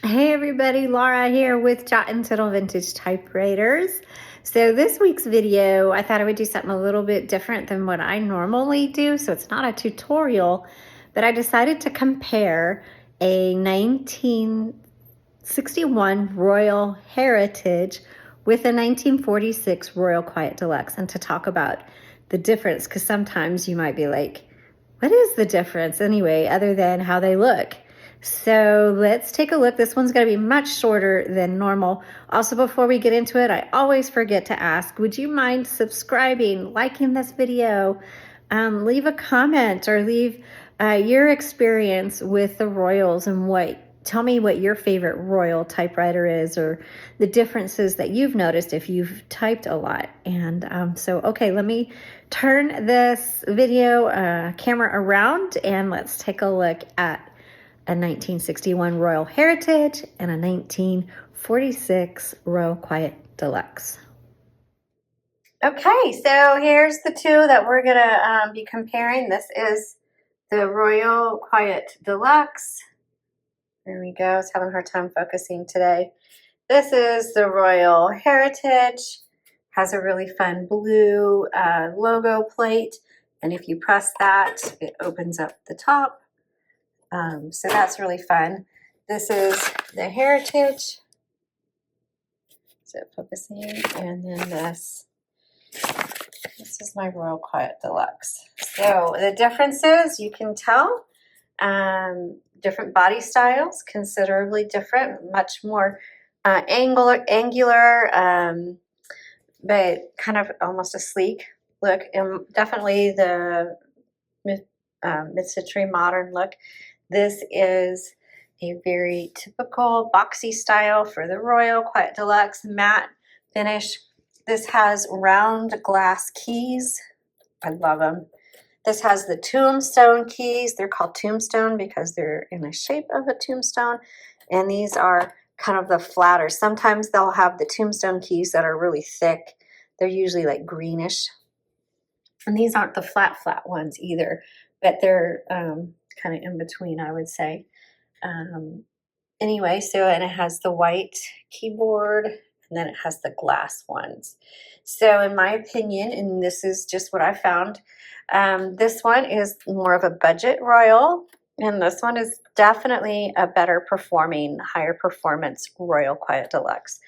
Hey everybody, Laura here with Jot and Tittle Vintage Typewriters. So this week's video, I thought I would do something a little bit different than what I normally do. So it's not a tutorial, but I decided to compare a 1961 Royal Heritage with a 1946 Royal Quiet Deluxe, and to talk about the difference, because sometimes you might be like, what is the difference anyway, other than how they look? So let's take a look. This one's going to be much shorter than normal. Also, before we get into it, I always forget to ask, would you mind subscribing, liking this video, leave a comment, or leave your experience with the Royals and tell me what your favorite Royal typewriter is, or the differences that you've noticed if you've typed a lot. And okay, let me turn this video camera around and let's take a look at a 1961 Royal Heritage and a 1946 Royal Quiet Deluxe. Okay, so here's the two that we're gonna be comparing. This is the Royal Quiet Deluxe. There we go. It's having a hard time focusing today. This is the Royal Heritage. Has a really fun blue logo plate, and if you press that, it opens up the top. So that's really fun. This is the Heritage. So focusing, and then this is my Royal Quiet Deluxe. So the differences, you can tell, different body styles, considerably different, much more angular, but kind of almost a sleek look, and definitely the mid-century modern look. This is a very typical boxy style for the Royal Quiet Deluxe, matte finish. This has round glass keys. I love them. This has the tombstone keys. They're called tombstone because they're in the shape of a tombstone. And these are kind of the flatter. Sometimes they'll have the tombstone keys that are really thick. They're usually like greenish. And these aren't the flat ones either, but they're kind of in between, I would say. Anyway, so, and it has the white keyboard, and then it has the glass ones. So in my opinion, and this is just what I found, this one is more of a budget Royal, and this one is definitely a better performing, higher performance Royal Quiet Deluxe.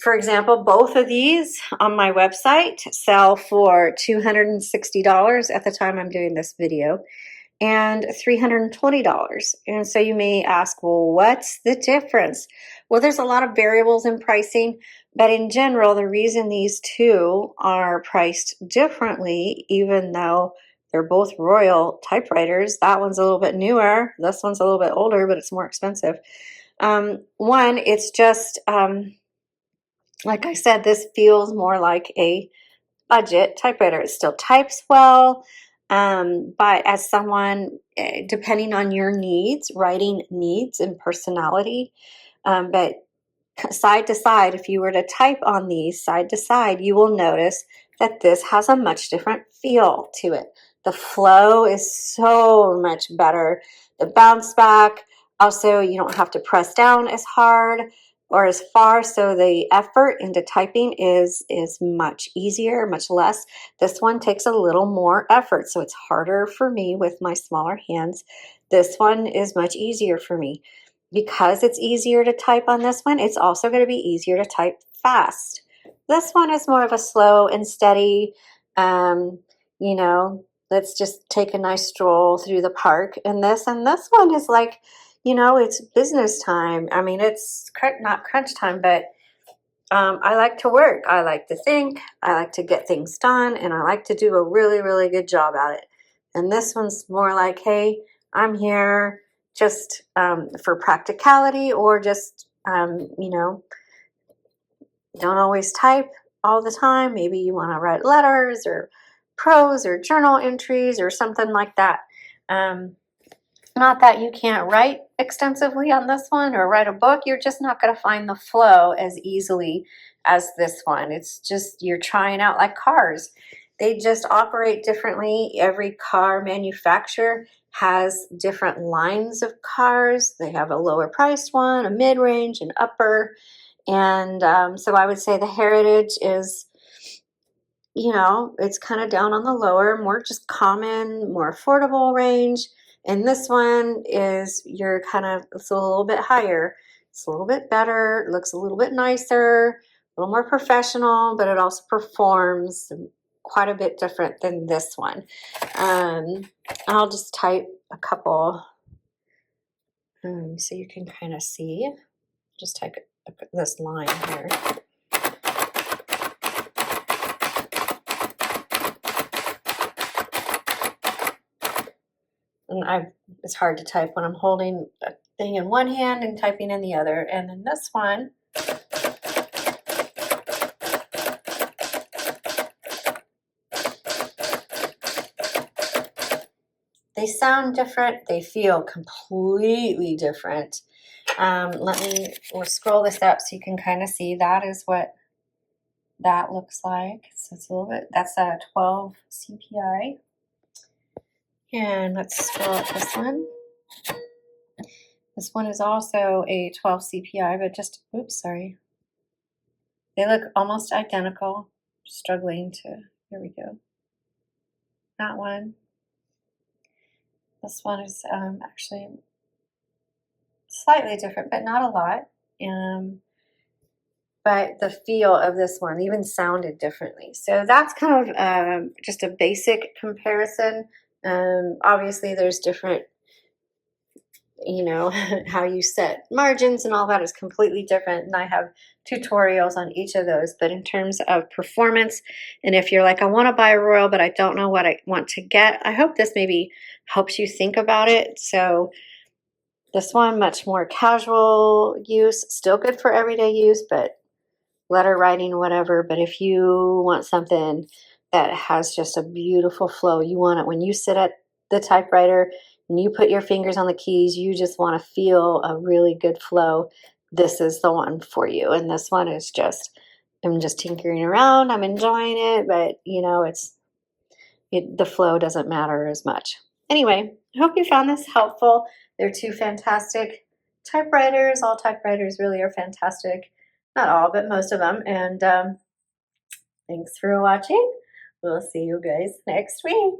For example, both of these on my website sell for $260 at the time I'm doing this video, and $320. And so you may ask, well, what's the difference? Well, there's a lot of variables in pricing, but in general, the reason these two are priced differently, even though they're both Royal typewriters, that one's a little bit newer, this one's a little bit older, but it's more expensive. One, it's just, like I said, this feels more like a budget typewriter. It still types well, but as someone, depending on your needs, writing needs and personality, but side to side, if you were to type on these side to side, you will notice that this has a much different feel to it. The flow is so much better. The bounce back, also you don't have to press down as hard or as far, so the effort into typing is much easier, much less. This one takes a little more effort, so it's harder for me with my smaller hands. This one is much easier for me. Because it's easier to type on this one, it's also going to be easier to type fast. This one is more of a slow and steady, let's just take a nice stroll through the park. And this one is like, it's business time. I mean, it's not crunch time, but I like to work. I like to think. I like to get things done, and I like to do a really, really good job at it. And this one's more like, hey, I'm here just for practicality, or just, don't always type all the time. Maybe you want to write letters or prose or journal entries or something like that. Not that you can't write extensively on this one or write a book. You're just not going to find the flow as easily as this one. It's just, you're trying out like cars. They just operate differently. Every car manufacturer has different lines of cars. They have a lower priced one, a mid-range, an upper. And so I would say the Heritage is, you know, it's kind of down on the lower, more just common, more affordable range. And this one is your kind of, it's a little bit higher. It's a little bit better, looks a little bit nicer, a little more professional, but it also performs quite a bit different than this one. I'll just type a couple so you can kind of see. Just type this line here. And it's hard to type when I'm holding a thing in one hand and typing in the other. And then this one, they sound different. They feel completely we'll scroll this up so you can kind of see. That is what that looks like. So it's a little bit, that's a 12 CPI. And let's scroll up this one. This one is also a 12 CPI, but just, oops, sorry. They look almost identical. Struggling to, here we go. That one. This one is actually slightly different, but not a lot. But the feel of this one even sounded differently. So that's kind of just a basic comparison. Obviously, there's different, you know, how you set margins and all that is completely different. And I have tutorials on each of those. But in terms of performance, and if you're like, I want to buy a Royal, but I don't know what I want to get, I hope this maybe helps you think about it. So this one, much more casual use, still good for everyday use, but letter writing, whatever. But if you want something that has just a beautiful flow, you want it when you sit at the typewriter and you put your fingers on the keys, you just want to feel a really good flow, this is the one for you. And this one is just, I'm just tinkering around, I'm enjoying it, but you know, the flow doesn't matter as much. Anyway, I hope you found this helpful. They're two fantastic typewriters. All typewriters really are fantastic. Not all, but most of them. And thanks for watching. We'll see you guys next week.